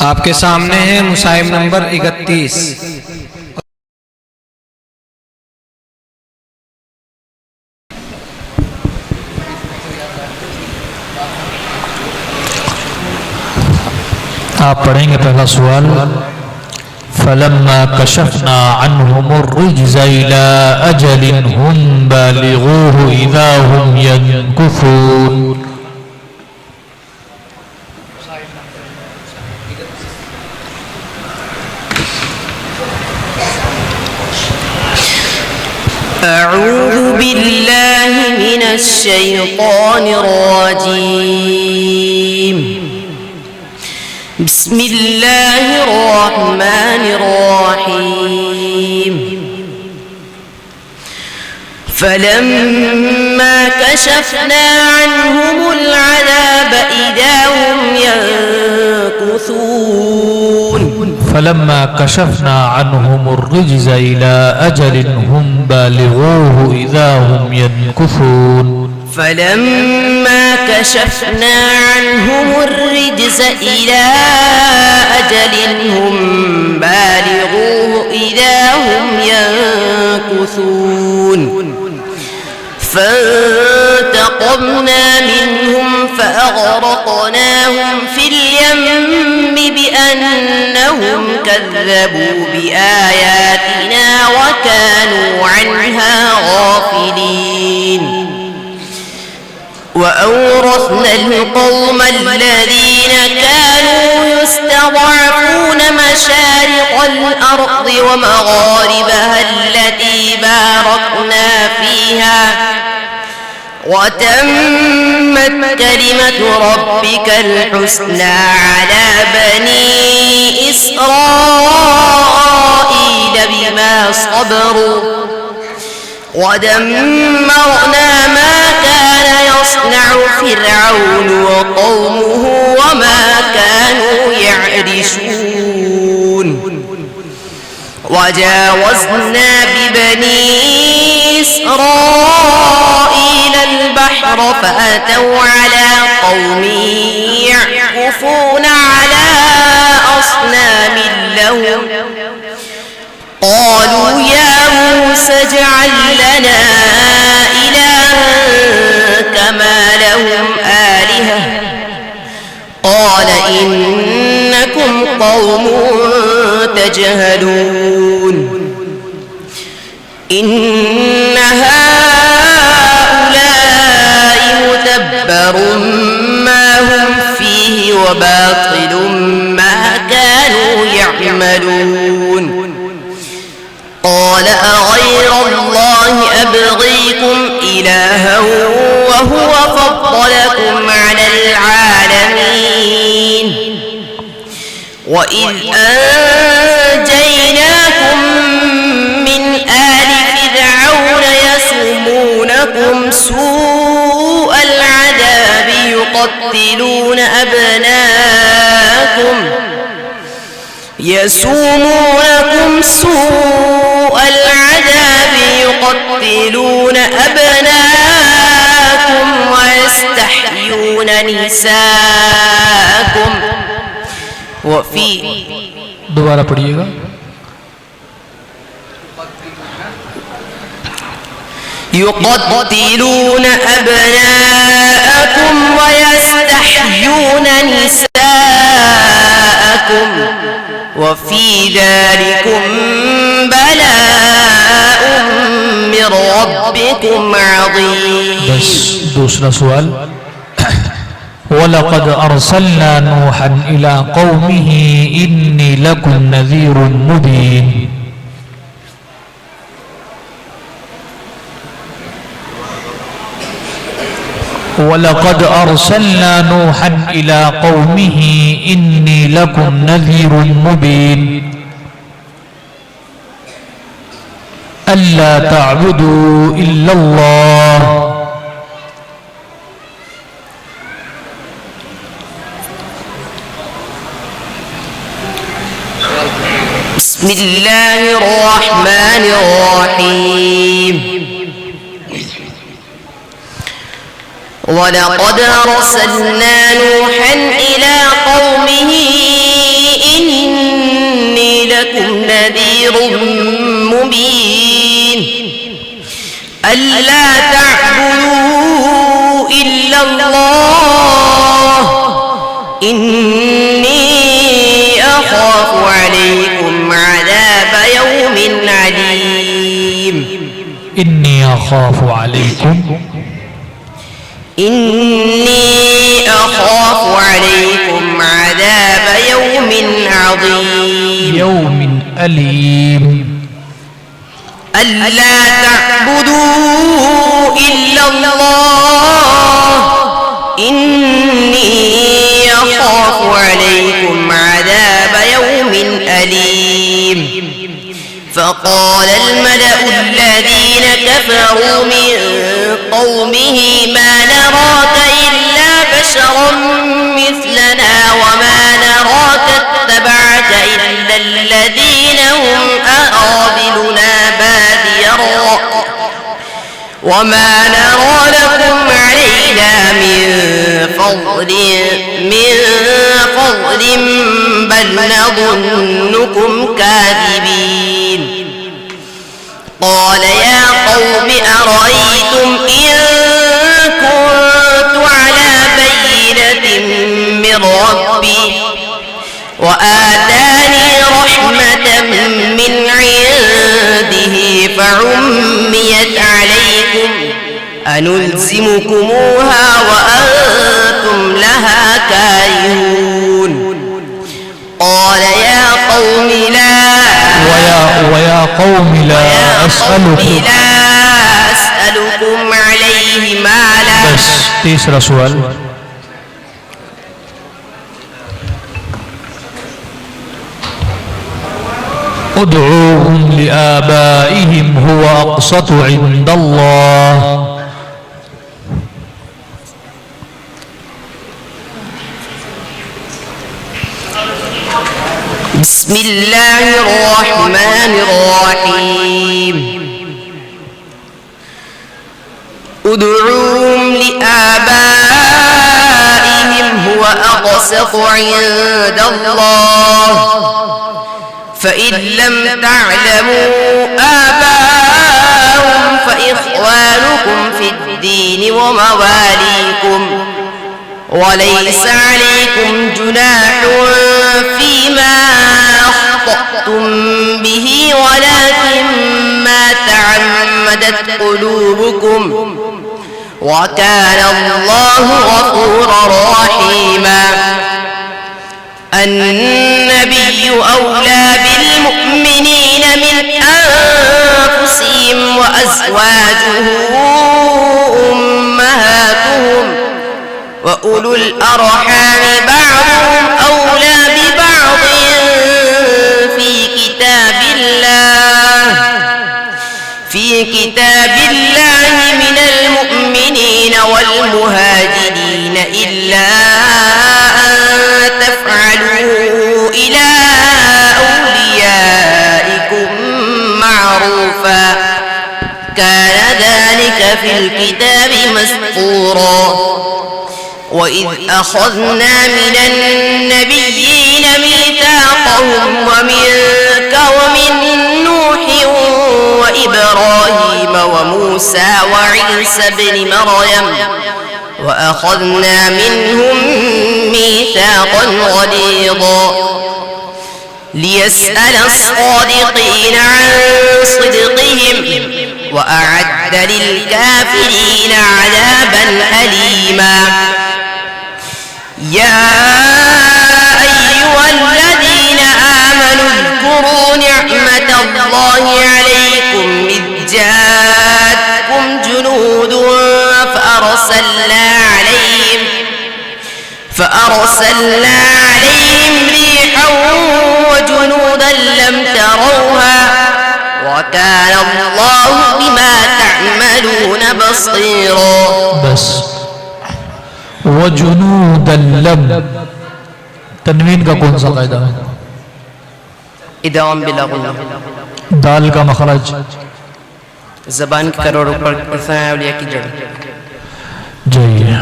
आपके सामने है मुसाहिब नंबर 31। आप पढ़ेंगे पहला सवाल। फलम्मा कशफना अन्हुमुर रिज्ज़ इला अजलिन हुम बालिगूहु इज़ा हुम यनकुसून। أعوذ بالله من الشيطان الرجيم. بسم الله الرحمن الرحيم. فلما كشفنا عنهم العذاب إذا هم ينكثون. فلما كشفنا عنهم الرجز إلى أجل هم بالغوه إذا هم ينكثون. فلما كشفنا عنهم الرجز إلى أجل هم بالغوه إذا هم ينكثون. فانتقمنا منهم فأغرقناهم في اليم بأنهم كذبوا بآياتنا وكانوا عنها غافلين. وأورثنا القوم الذين كانوا يستضعفون مشارق الأرض ومغاربها التي باركنا فيها وتمت كلمة ربك الحسنى على بني إسرائيل بما صبروا ودمرنا ما كان يصنع فرعون وقومه وما كانوا يعرشون. وجاوزنا ببني إسرائيل البحر فأتوا على قوم يعكفون على أصنام لهم قالوا يا موسى اجعل لنا إلها كما لهم آلهة قال إنكم قوم تجهلون. إن هؤلاء متبر ما هم فيه وباطل ما كانوا يعملون. قال أغير الله أبغيكم إلها وهو فضلكم على العالمين. وإذ أنجيناكم من آل فرعون يسومونكم سوء العذاب يقتلون أبناءكم ويستحيون نساءكم وفي दोबारा पढ़िएगा। يقتلون أبناءكم ويستحيون نساءكم وفي ذلكم بلاء من ربكم عظيم. बस दूसरा सवाल। वलक़द अर्सलना नूहन इला क़ौमिही इन्नी लकुम नज़ीरुन मुबीन। वलक़द अर्सलना नूहन इला क़ौमिही इन्नी लकुम नज़ीरुन मुबीन अल्ला तअबुदू इल्लल्लाह। بسم الله الرحمن الرحيم. ولقد أرسلنا نوحا إلى قومه إني أخاف عليكم عذاب يوم عليم إني أخاف عليكم إني أخاف عليكم عذاب يوم عظيم يوم أليم ألا تعبدوا إلا الله إني أخاف عليكم عذاب يوم أليم فقال الملأ الذين كفروا من قومه ما نراك إلا بشرا مثلنا وما نراك اتبعك إلا الذين هم أراذلنا بادي الرأي وما نرى لكم علينا من فضل بل نظنكم كاذبين قال يا قوم أرأيتم إن كنت على بينة من ربي وآتاني رحمة من عنده فعميت عليكم أنلزمكموها وأنتم لها كارهون قال يا قوم لا ويا قوم لا أسألكم عليه مالا بس تيسرا سؤال ادعوهم لآبائهم هو أقسط عند الله بسم الله الرحمن الرحيم ادعوهم لآبائهم هو أقسط عند الله فإن لم تعلموا آباءهم فإخوانكم في الدين ومواليكم وليس عليكم جناح فيما أخطأتم به ولكن ما تعمدت قلوبكم وكان الله غفورا رحيما النبي أولى بالمؤمنين من أنفسهم وأزواجه أمهاتهم وأولو الأرحام بعضهم أولى ببعض في كتاب الله من المؤمنين والمهاجرين إلا أن تفعلوا إلى أوليائكم معروفا كان ذلك في الكتاب مسطورا وإذ أخذنا من النبيين ميثاقهم ومنك ومن نوح وإبراهيم وموسى وعيسى ابن مريم وأخذنا منهم ميثاقا غليظا ليسأل الصادقين عن صدقهم وأعد للكافرين عذابا أليما يا أيها الذين آمنوا اذكروا نعمة الله عليكم إذ جاءتكم جنود فأرسلنا عليهم ريحا وجنودا لم تروها وكان الله بما تعملون بصيرا بس وجنود لم تنوین کا کون سا قاعدہ ہے ادغام بلا غنہ دال کا مخرج زبان کی کروڑوں پر اولیاء کی جڑ جی